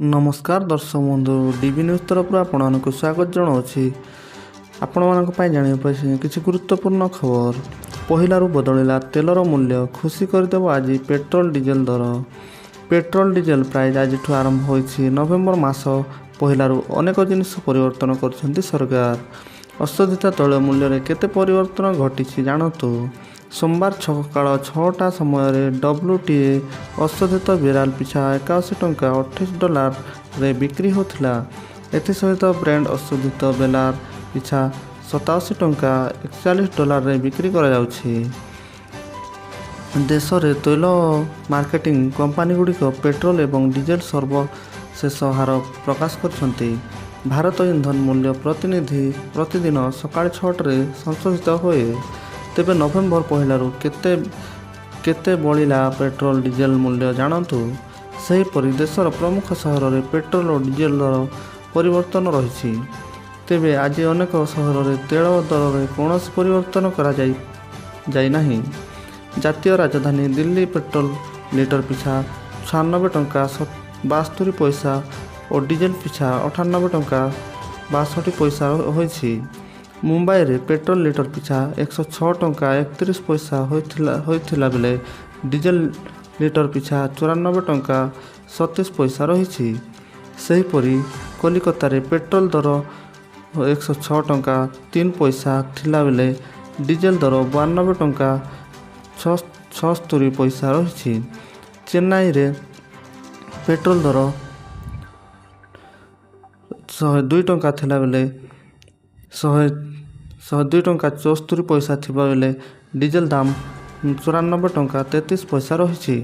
नमस्कार दर्शक बंधु डीबी न्यूज तरफ आपको स्वागत जनावि आपण मानी किसी गुरुत्वपूर्ण खबर पहिलू बदलला तेलर मूल्य खुशी करदेव आज पेट्रोल डीजेल दर पेट्रोल डीजेल प्राइस आज आरंभ हो नवेम्बर मास पहिलू अनेक जिनिस परिवर्तन कर सरकार अशोधित तैल मूल्य केते परिवर्तन घटी जानतु सोमवार सकाळ 6टा समय WTI अशोधित बेराल पिछा 81 टंका 28 डॉलर रे बिक्री होता। एसहित ब्रांड अशोधित बेराल पिछा 87 टंका 41 डॉलर रे बिक्री करा देश में तैल मार्केटिंग कंपनी गुड़िक पेट्रोल एवं डीजेल सर्वशेष हार प्रकाश कर भारत इंधन मूल्य प्रतिदिन सकाळ 6टारे संशोधित हुए तेबे नवेम्बर पहिलू केते बढ़िला पेट्रोल डीजेल मूल्य जानतु सेहीपरि देशर प्रमुख सहर में पेट्रोल और डीजेल दर परिवर्तन रही तेबे आज अनेक सहर में तेल दर में कौन परिवर्तन करा जाई नहीं। जातीय राजधानी दिल्ली पेट्रोल लिटर पिछा 96 टंका 72 पैसा और डीजेल पिछा 98 टंका 62 पैसा होइछि। मुंबई रे पेट्रोल लिटर पिछा 106 टंका 31 पैसा होइथिला बेले डीजेल लिटर पिछा 94 टंका 37 पैसा रही। सेहीपरि कोलकाता रे पेट्रोल दर 106 टंका 3 पैसा थिला बेले डीजेल दर 92 टंका 76 पैसा रही। चेन्नई रे पेट्रोल दर 102 टंका थिला बेले 102 टंका 74 पैसा थिबा बेले डीजेल दाम 94 टंका 33 पैसा रही।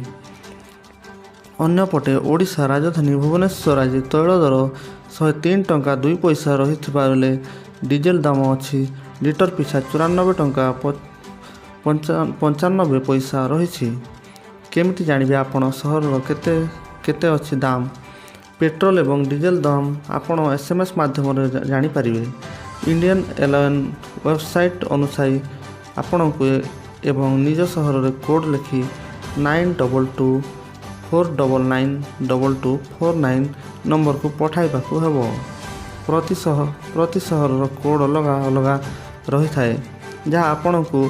अन्यपटे ओडिशा राजधानी भुवनेश्वर आज तैल दर 103 टंका 2 पैसा रही बेले डीजेल दाम अच्छी लिटर पिछा 94 टंका 95 पैसा रही। केमिति जानिबे आपण सहर केते अच्छी दाम पेट्रोल एवं डीजेल दाम आपण SMS माध्यम जानी पारिबे। इंडियन एयरलाइन वेबसाइट अनुसार आपण को एवं निज सहर में कोड लिखि 9224992249 नंबर को पठाइबा को हेबो। प्रति सहर कोड अलग रही थाए जहाँ आपण को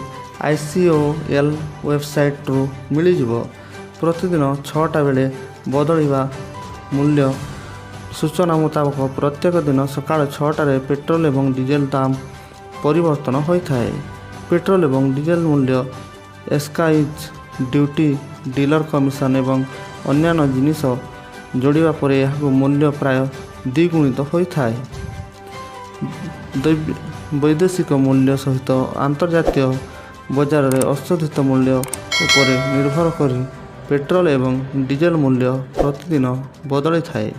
ICOL वेबसाइट रू मिल जिवो। प्रतिदिन 6टा बेले बदलिबा मूल्य सूचना मुताबक प्रत्येक दिन सकाळ 6टारे पेट्रोल एवं डीजेल दाम परिवर्तन होता है। पेट्रोल एवं डीजेल मूल्य एक्साइज ड्यूटी डीलर कमिशन एवं अन्य जिनिस जोड़िबा पर यह मूल्य प्राय द्विगुणित होता है। वैदेशिक मूल्य सहित अंतर्जातीय बजार में अशोधित मूल्य उपर निर्भर करी पेट्रोल एवं डीजेल मूल्य प्रतिदिन बदली थाए।